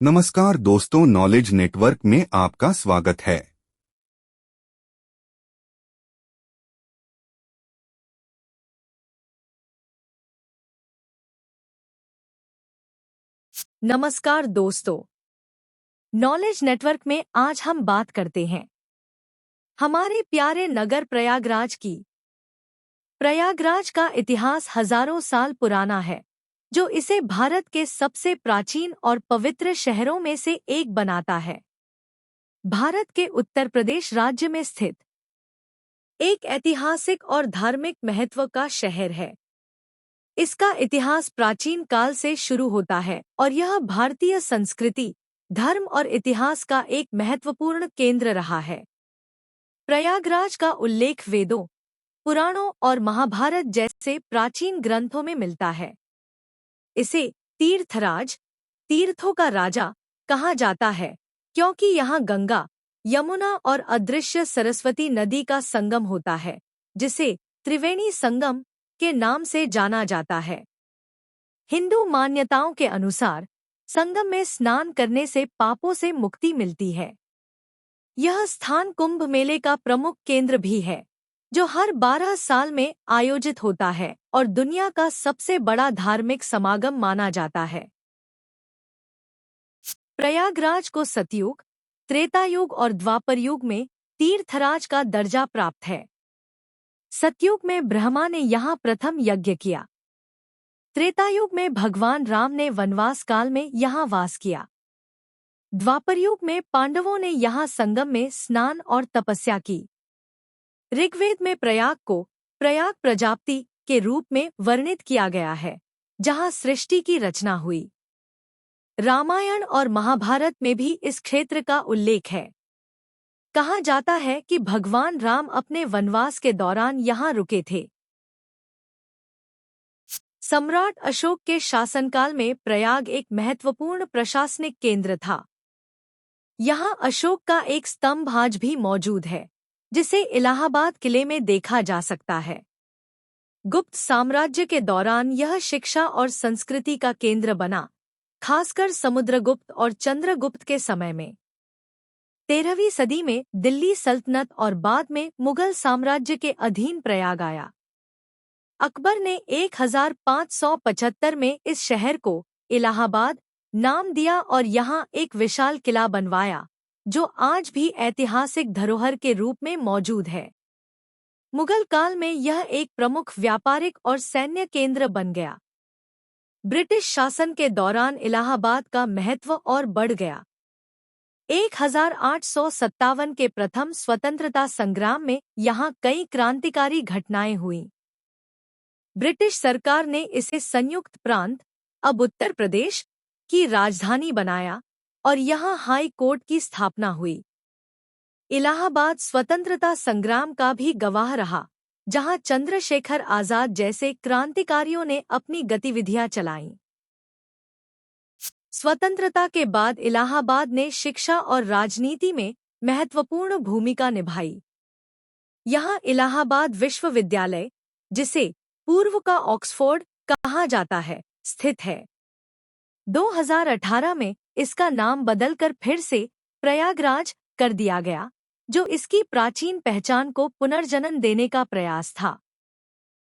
नमस्कार दोस्तों, knowledge network में आपका स्वागत है। नमस्कार दोस्तों, नॉलेज नेटवर्क में आज हम बात करते हैं हमारे प्यारे नगर प्रयागराज की। प्रयागराज का इतिहास हजारों साल पुराना है, जो इसे भारत के सबसे प्राचीन और पवित्र शहरों में से एक बनाता है। भारत के उत्तर प्रदेश राज्य में स्थित एक ऐतिहासिक और धार्मिक महत्व का शहर है। इसका इतिहास प्राचीन काल से शुरू होता है और यह भारतीय संस्कृति, धर्म और इतिहास का एक महत्वपूर्ण केंद्र रहा है। प्रयागराज का उल्लेख वेदों, पुराणों और महाभारत जैसे प्राचीन ग्रंथों में मिलता है। इसे तीर्थराज, तीर्थों का राजा कहा जाता है, क्योंकि यहाँ गंगा, यमुना और अदृश्य सरस्वती नदी का संगम होता है, जिसे त्रिवेणी संगम के नाम से जाना जाता है। हिंदू मान्यताओं के अनुसार संगम में स्नान करने से पापों से मुक्ति मिलती है। यह स्थान कुंभ मेले का प्रमुख केंद्र भी है, जो हर 12 साल में आयोजित होता है और दुनिया का सबसे बड़ा धार्मिक समागम माना जाता है। प्रयागराज को सतयुग, त्रेतायुग और द्वापर युग में तीर्थराज का दर्जा प्राप्त है। सतयुग में ब्रह्मा ने यहाँ प्रथम यज्ञ किया। त्रेतायुग में भगवान राम ने वनवास काल में यहाँ वास किया। द्वापर युग में पांडवों ने यहाँ संगम में स्नान और तपस्या की। ऋग्वेद में प्रयाग को प्रयाग प्रजापति के रूप में वर्णित किया गया है, जहाँ सृष्टि की रचना हुई। रामायण और महाभारत में भी इस क्षेत्र का उल्लेख है। कहा जाता है कि भगवान राम अपने वनवास के दौरान यहाँ रुके थे। सम्राट अशोक के शासनकाल में प्रयाग एक महत्वपूर्ण प्रशासनिक केंद्र था। यहाँ अशोक का एक स्तंभ आज भी मौजूद है, जिसे इलाहाबाद किले में देखा जा सकता है। गुप्त साम्राज्य के दौरान यह शिक्षा और संस्कृति का केंद्र बना, खासकर समुद्रगुप्त और चंद्रगुप्त के समय में। 13वीं सदी में दिल्ली सल्तनत और बाद में मुगल साम्राज्य के अधीन प्रयाग आया। अकबर ने 1575 में इस शहर को इलाहाबाद नाम दिया और यहाँ एक विशाल किला बनवाया, जो आज भी ऐतिहासिक धरोहर के रूप में मौजूद है। मुगल काल में यह एक प्रमुख व्यापारिक और सैन्य केंद्र बन गया। ब्रिटिश शासन के दौरान इलाहाबाद का महत्व और बढ़ गया। 1857 के प्रथम स्वतंत्रता संग्राम में यहाँ कई क्रांतिकारी घटनाएं हुईं। ब्रिटिश सरकार ने इसे संयुक्त प्रांत, अब उत्तर प्रदेश, की राजधानी बनाया और यहाँ हाई कोर्ट की स्थापना हुई। इलाहाबाद स्वतंत्रता संग्राम का भी गवाह रहा, जहाँ चंद्रशेखर आजाद जैसे क्रांतिकारियों ने अपनी गतिविधियां चलाईं। स्वतंत्रता के बाद इलाहाबाद ने शिक्षा और राजनीति में महत्वपूर्ण भूमिका निभाई। यहाँ इलाहाबाद विश्वविद्यालय, जिसे पूर्व का ऑक्सफोर्ड कहा जाता है, स्थित है। 2018 में इसका नाम बदलकर फिर से प्रयागराज कर दिया गया, जो इसकी प्राचीन पहचान को पुनर्जन्म देने का प्रयास था।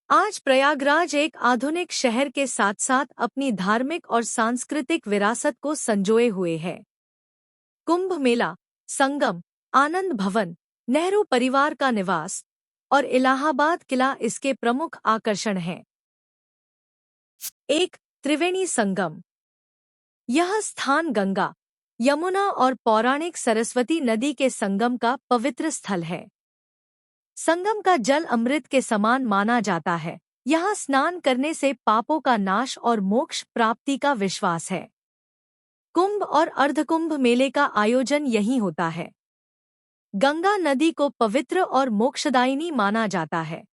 आज प्रयागराज एक आधुनिक शहर के साथ साथ अपनी धार्मिक और सांस्कृतिक विरासत को संजोए हुए है। कुंभ मेला, संगम, आनंद भवन, नेहरू परिवार का निवास और इलाहाबाद किला इसके प्रमुख आकर्षण हैं। एक त्रिवेणी संगम। यह स्थान गंगा, यमुना और पौराणिक सरस्वती नदी के संगम का पवित्र स्थल है। संगम का जल अमृत के समान माना जाता है। यहाँ स्नान करने से पापों का नाश और मोक्ष प्राप्ति का विश्वास है। कुंभ और अर्धकुंभ मेले का आयोजन यहीं होता है। गंगा नदी को पवित्र और मोक्षदायिनी माना जाता है।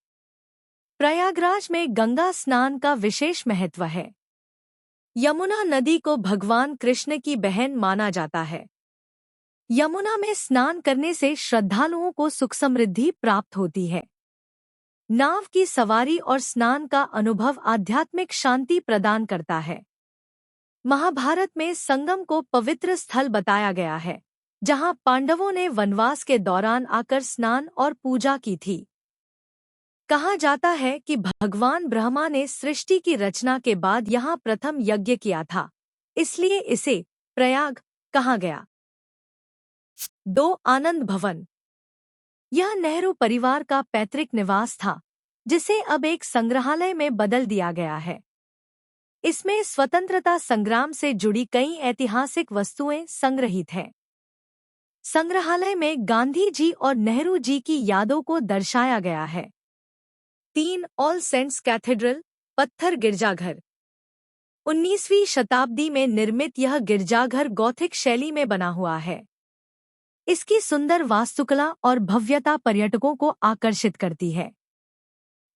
प्रयागराज में गंगा स्नान का विशेष महत्व है। यमुना नदी को भगवान कृष्ण की बहन माना जाता है। यमुना में स्नान करने से श्रद्धालुओं को सुख समृद्धि प्राप्त होती है। नाव की सवारी और स्नान का अनुभव आध्यात्मिक शांति प्रदान करता है। महाभारत में संगम को पवित्र स्थल बताया गया है, जहां पांडवों ने वनवास के दौरान आकर स्नान और पूजा की थी। कहा जाता है कि भगवान ब्रह्मा ने सृष्टि की रचना के बाद यहाँ प्रथम यज्ञ किया था, इसलिए इसे प्रयाग कहा गया। 2 आनंद भवन। यह नेहरू परिवार का पैतृक निवास था, जिसे अब एक संग्रहालय में बदल दिया गया है। इसमें स्वतंत्रता संग्राम से जुड़ी कई ऐतिहासिक वस्तुएं संग्रहित हैं। संग्रहालय में गांधी जी और नेहरू जी की यादों को दर्शाया गया है। 3 ऑल सेंट्स कैथेड्रल, पत्थर गिरजाघर। 19वीं शताब्दी में निर्मित यह गिरजाघर गॉथिक शैली में बना हुआ है। इसकी सुंदर वास्तुकला और भव्यता पर्यटकों को आकर्षित करती है।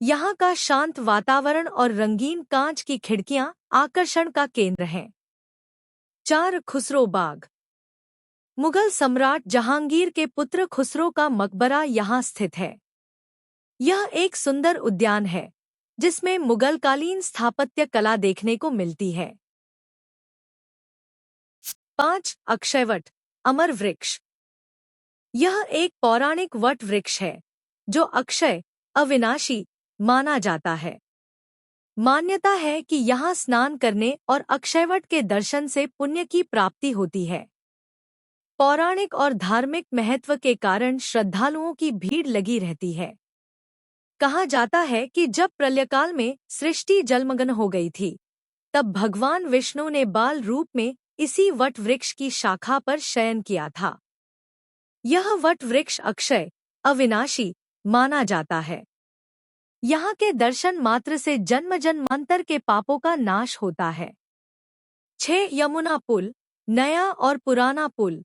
यहाँ का शांत वातावरण और रंगीन कांच की खिड़कियां आकर्षण का केंद्र हैं। 4 खुसरो बाग। मुगल सम्राट जहांगीर के पुत्र खुसरो का मकबरा यहाँ स्थित है। यह एक सुंदर उद्यान है, जिसमें मुगलकालीन स्थापत्य कला देखने को मिलती है। 5 अक्षयवट, अमर वृक्ष। यह एक पौराणिक वट वृक्ष है, जो अक्षय, अविनाशी माना जाता है। मान्यता है कि यहाँ स्नान करने और अक्षयवट के दर्शन से पुण्य की प्राप्ति होती है। पौराणिक और धार्मिक महत्व के कारण श्रद्धालुओं की भीड़ लगी रहती है। कहा जाता है कि जब प्रलयकाल में सृष्टि जलमग्न हो गई थी, तब भगवान विष्णु ने बाल रूप में इसी वट वृक्ष की शाखा पर शयन किया था। यह वट वृक्ष अक्षय, अविनाशी माना जाता है। यहाँ के दर्शन मात्र से जन्म जन्मांतर के पापों का नाश होता है। 6 यमुना पुल, नया और पुराना पुल।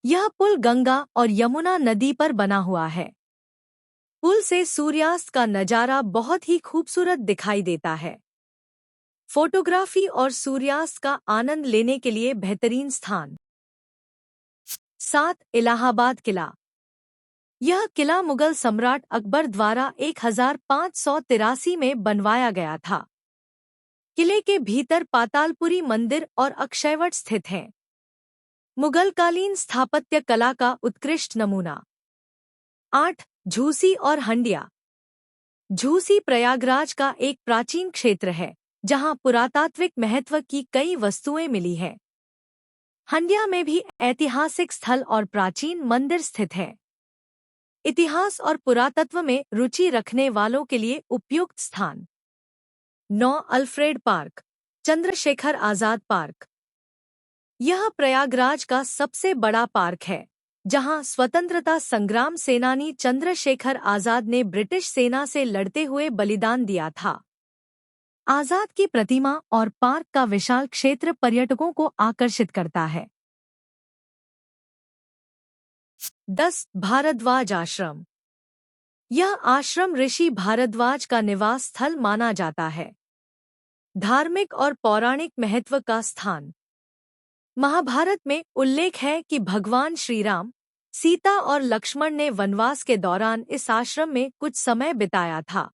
यह पुल गंगा और यमुना नदी पर बना हुआ है। पुल से सूर्यास्त का नजारा बहुत ही खूबसूरत दिखाई देता है। फोटोग्राफी और सूर्यास्त का आनंद लेने के लिए बेहतरीन स्थान। 7 इलाहाबाद किला। यह किला मुगल सम्राट अकबर द्वारा 1583 में बनवाया गया था। किले के भीतर पातालपुरी मंदिर और अक्षयवट स्थित हैं। मुगलकालीन स्थापत्य कला का उत्कृष्ट नमूना। 8 झूसी और हंडिया। झूसी प्रयागराज का एक प्राचीन क्षेत्र है, जहां पुरातात्विक महत्व की कई वस्तुएं मिली हैं। हंडिया में भी ऐतिहासिक स्थल और प्राचीन मंदिर स्थित हैं। इतिहास और पुरातत्व में रुचि रखने वालों के लिए उपयुक्त स्थान। 9 Alfred park, Chandrashekhar Azad park. यह प्रयागराज का सबसे बड़ा पार्क है, जहां स्वतंत्रता संग्राम सेनानी चंद्रशेखर आजाद ने ब्रिटिश सेना से लड़ते हुए बलिदान दिया था। आजाद की प्रतिमा और पार्क का विशाल क्षेत्र पर्यटकों को आकर्षित करता है। 10 भारद्वाज आश्रम। यह आश्रम ऋषि भारद्वाज का निवास स्थल माना जाता है। धार्मिक और पौराणिक महत्व का स्थान। महाभारत में उल्लेख है कि भगवान श्री राम, सीता और लक्ष्मण ने वनवास के दौरान इस आश्रम में कुछ समय बिताया था।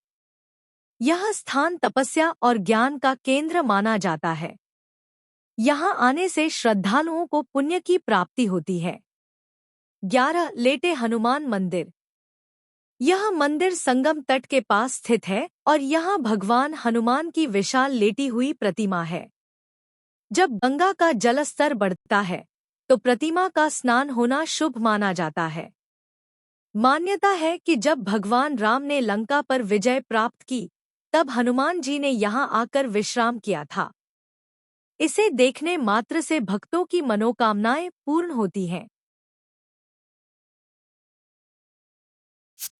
यह स्थान तपस्या और ज्ञान का केंद्र माना जाता है। यहाँ आने से श्रद्धालुओं को पुण्य की प्राप्ति होती है। 11 लेटे हनुमान मंदिर। यह मंदिर संगम तट के पास स्थित है और यहाँ भगवान हनुमान की विशाल लेटी हुई प्रतिमा है। जब गंगा का जलस्तर बढ़ता है, तो प्रतिमा का स्नान होना शुभ माना जाता है। मान्यता है कि जब भगवान राम ने लंका पर विजय प्राप्त की, तब हनुमान जी ने यहाँ आकर विश्राम किया था। इसे देखने मात्र से भक्तों की मनोकामनाएं पूर्ण होती हैं।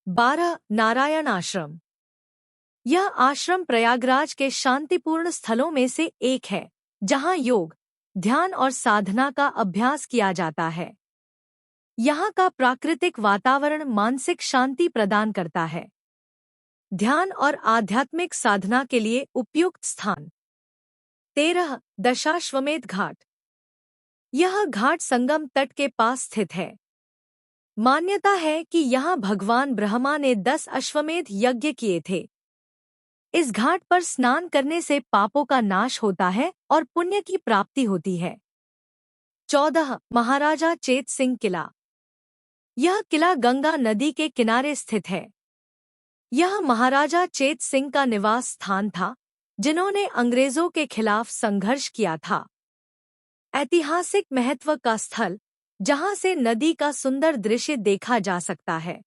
12 नारायण आश्रम। यह आश्रम प्रयागराज के शांतिपूर्ण स्थलों में से एक है, जहां योग, ध्यान और साधना का अभ्यास किया जाता है। यहाँ का प्राकृतिक वातावरण मानसिक शांति प्रदान करता है। ध्यान और आध्यात्मिक साधना के लिए उपयुक्त स्थान। 13 दशाश्वमेध घाट। यह घाट संगम तट के पास स्थित है। मान्यता है कि यहाँ भगवान ब्रह्मा ने 10 अश्वमेध यज्ञ किए थे। इस घाट पर स्नान करने से पापों का नाश होता है और पुण्य की प्राप्ति होती है। 14 महाराजा चेत सिंह किला। यह किला गंगा नदी के किनारे स्थित है। यह महाराजा चेत सिंह का निवास स्थान था, जिन्होंने अंग्रेजों के खिलाफ संघर्ष किया था। ऐतिहासिक महत्व का स्थल, जहां से नदी का सुंदर दृश्य देखा जा सकता है।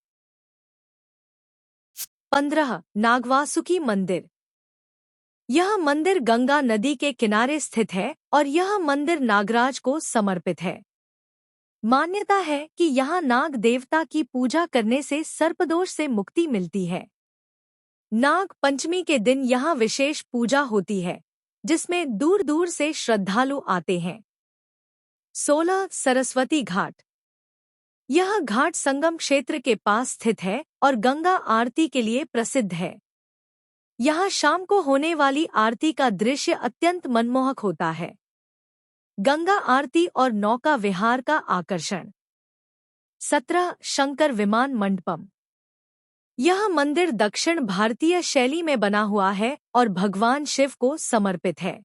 15 नागवासुकी मंदिर। यह मंदिर गंगा नदी के किनारे स्थित है और यह मंदिर नागराज को समर्पित है। मान्यता है कि यहाँ नाग देवता की पूजा करने से सर्पदोष से मुक्ति मिलती है। नाग पंचमी के दिन यहाँ विशेष पूजा होती है, जिसमें दूर दूर से श्रद्धालु आते हैं। 16 सरस्वती घाट। यह घाट संगम क्षेत्र के पास स्थित है और गंगा आरती के लिए प्रसिद्ध है। यहाँ शाम को होने वाली आरती का दृश्य अत्यंत मनमोहक होता है। गंगा आरती और नौका विहार का आकर्षण। 17 शंकर विमान मंडपम। यह मंदिर दक्षिण भारतीय शैली में बना हुआ है और भगवान शिव को समर्पित है।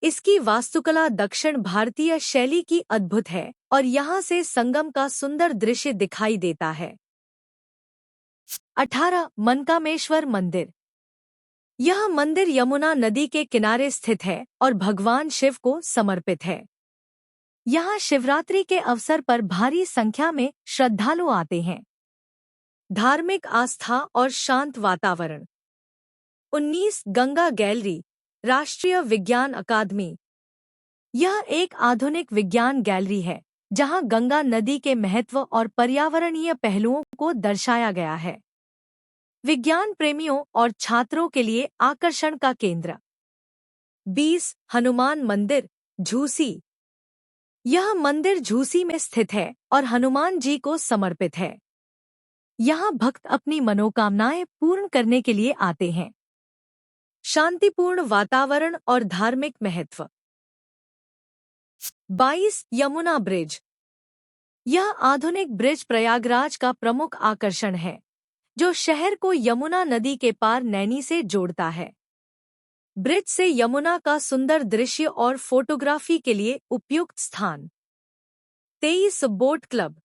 इसकी वास्तुकला दक्षिण भारतीय शैली की अद्भुत है और यहाँ से संगम का सुंदर दृश्य दिखाई देता है। 18 मनकामेश्वर मंदिर। यह मंदिर यमुना नदी के किनारे स्थित है और भगवान शिव को समर्पित है। यहाँ शिवरात्रि के अवसर पर भारी संख्या में श्रद्धालु आते हैं। धार्मिक आस्था और शांत वातावरण। 19 गंगा गैलरी, राष्ट्रीय विज्ञान अकादमी। यह एक आधुनिक विज्ञान गैलरी है, जहां गंगा नदी के महत्व और पर्यावरणीय पहलुओं को दर्शाया गया है। विज्ञान प्रेमियों और छात्रों के लिए आकर्षण का केंद्र। 20 हनुमान मंदिर, झूसी। यह मंदिर झूसी में स्थित है और हनुमान जी को समर्पित है। यहाँ भक्त अपनी मनोकामनाएं पूर्ण करने के लिए आते हैं। शांतिपूर्ण वातावरण और धार्मिक महत्व। 22 यमुना ब्रिज। यह आधुनिक ब्रिज प्रयागराज का प्रमुख आकर्षण है, जो शहर को यमुना नदी के पार नैनी से जोड़ता है। ब्रिज से यमुना का सुंदर दृश्य और फोटोग्राफी के लिए उपयुक्त स्थान। 23 बोट क्लब।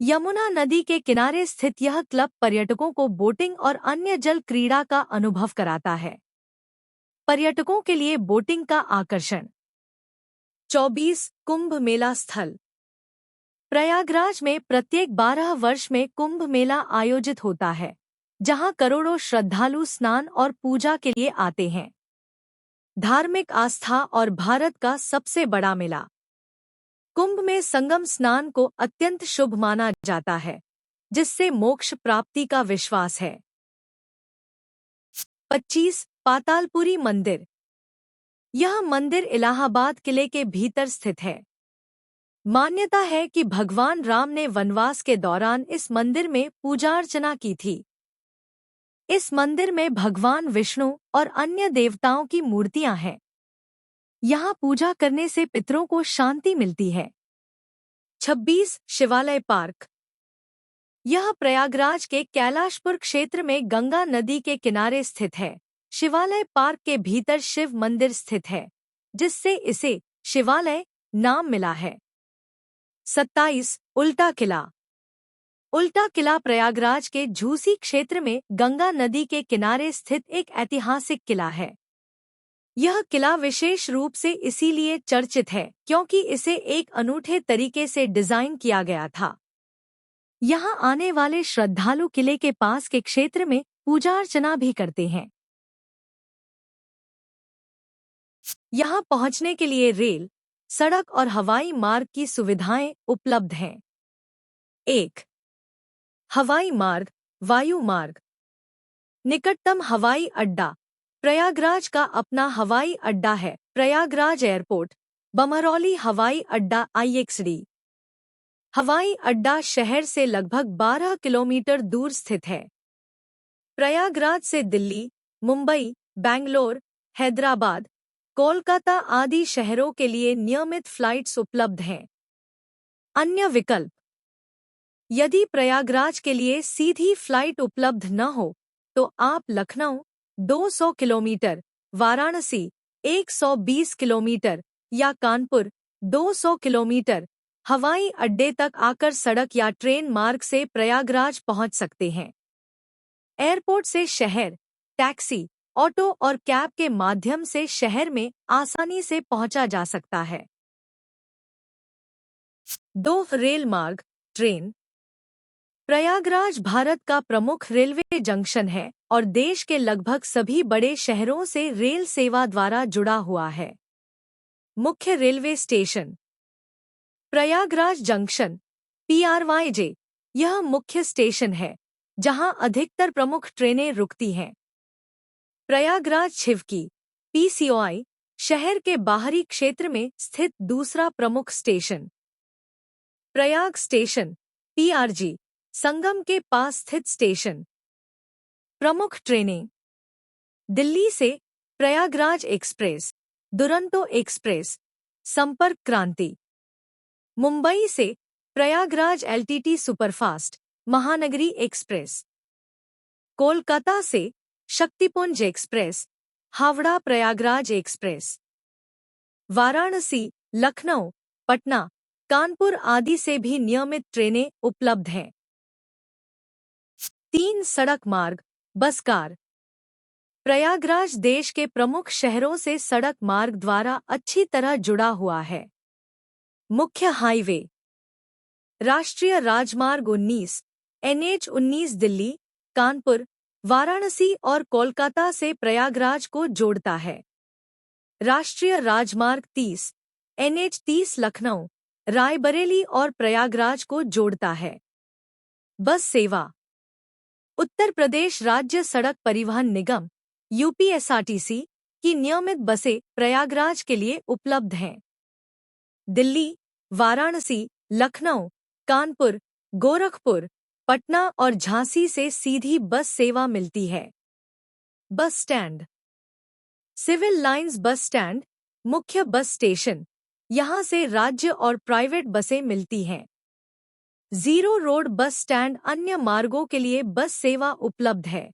यमुना नदी के किनारे स्थित यह क्लब पर्यटकों को बोटिंग और अन्य जल क्रीड़ा का अनुभव कराता है। पर्यटकों के लिए बोटिंग का आकर्षण। 24 कुंभ मेला स्थल। प्रयागराज में प्रत्येक 12 वर्ष में कुंभ मेला आयोजित होता है, जहां करोड़ों श्रद्धालु स्नान और पूजा के लिए आते हैं। धार्मिक आस्था और भारत का सबसे बड़ा मेला। कुंभ में संगम स्नान को अत्यंत शुभ माना जाता है, जिससे मोक्ष प्राप्ति का विश्वास है। 25 पातालपुरी मंदिर। यह मंदिर इलाहाबाद किले के भीतर स्थित है। मान्यता है कि भगवान राम ने वनवास के दौरान इस मंदिर में पूजा अर्चना की थी। इस मंदिर में भगवान विष्णु और अन्य देवताओं की मूर्तियां हैं। यहाँ पूजा करने से पितरों को शांति मिलती है। 26 शिवालय पार्क। यह प्रयागराज के कैलाशपुर क्षेत्र में गंगा नदी के किनारे स्थित है। शिवालय पार्क के भीतर शिव मंदिर स्थित है, जिससे इसे शिवालय नाम मिला है। 27 उल्टा किला। उल्टा किला प्रयागराज के झूसी क्षेत्र में गंगा नदी के किनारे स्थित एक ऐतिहासिक किला है। यह किला विशेष रूप से इसीलिए चर्चित है क्योंकि इसे एक अनूठे तरीके से डिजाइन किया गया था। यहाँ आने वाले श्रद्धालु किले के पास के क्षेत्र में पूजा अर्चना भी करते हैं। यहाँ पहुँचने के लिए रेल, सड़क और हवाई मार्ग की सुविधाएं उपलब्ध हैं। 1 हवाई मार्ग, वायु मार्ग। निकटतम हवाई अड्डा। प्रयागराज का अपना हवाई अड्डा है, प्रयागराज एयरपोर्ट। बमरौली हवाई अड्डा IXD। हवाई अड्डा शहर से लगभग 12 किलोमीटर दूर स्थित है। प्रयागराज से दिल्ली, मुंबई, बेंगलोर, हैदराबाद, कोलकाता आदि शहरों के लिए नियमित फ्लाइट्स उपलब्ध हैं। अन्य विकल्प। यदि प्रयागराज के लिए सीधी फ्लाइट उपलब्ध न हो, तो आप लखनऊ, 200 किलोमीटर, वाराणसी 120 किलोमीटर या कानपुर 200 किलोमीटर हवाई अड्डे तक आकर सड़क या ट्रेन मार्ग से प्रयागराज पहुंच सकते हैं। एयरपोर्ट से शहर टैक्सी, ऑटो और कैब के माध्यम से शहर में आसानी से पहुंचा जा सकता है। 2 रेल मार्ग, ट्रेन। प्रयागराज भारत का प्रमुख रेलवे जंक्शन है और देश के लगभग सभी बड़े शहरों से रेल सेवा द्वारा जुड़ा हुआ है। मुख्य railway station Prayagraj junction PRYJ, यह मुख्य स्टेशन है जहां अधिकतर प्रमुख ट्रेनें रुकती हैं। प्रयागराज छिवकी PCOI, शहर के बाहरी क्षेत्र में स्थित दूसरा प्रमुख स्टेशन। प्रयाग स्टेशन PRG, संगम के पास स्थित स्टेशन। प्रमुख ट्रेनें दिल्ली से प्रयागराज एक्सप्रेस, दुरंतो एक्सप्रेस, संपर्क क्रांति। मुंबई से Prayagraj LTT superfast, Mahanagari express. Kolkata से शक्तिपुंज एक्सप्रेस, हावड़ा प्रयागराज एक्सप्रेस। वाराणसी, लखनऊ, पटना, कानपुर आदि से भी नियमित ट्रेनें उपलब्ध हैं। 3 सड़क मार्ग, बस कार। प्रयागराज देश के प्रमुख शहरों से सड़क मार्ग द्वारा अच्छी तरह जुड़ा हुआ है। मुख्य हाईवे राष्ट्रीय राजमार्ग 19 NH19 दिल्ली, कानपुर, वाराणसी और कोलकाता से प्रयागराज को जोड़ता है। राष्ट्रीय राजमार्ग 30 NH30 लखनऊ, रायबरेली और प्रयागराज को जोड़ता है। बस सेवा उत्तर प्रदेश राज्य सड़क परिवहन निगम UPSRTC की नियमित बसें प्रयागराज के लिए उपलब्ध हैं। दिल्ली, वाराणसी, लखनऊ, कानपुर, गोरखपुर, पटना और झांसी से सीधी बस सेवा मिलती है। Bus stand Civil Lines bus stand, मुख्य बस स्टेशन, यहां से राज्य और प्राइवेट बसें मिलती हैं। जीरो रोड बस स्टैंड, अन्य मार्गों के लिए बस सेवा उपलब्ध है।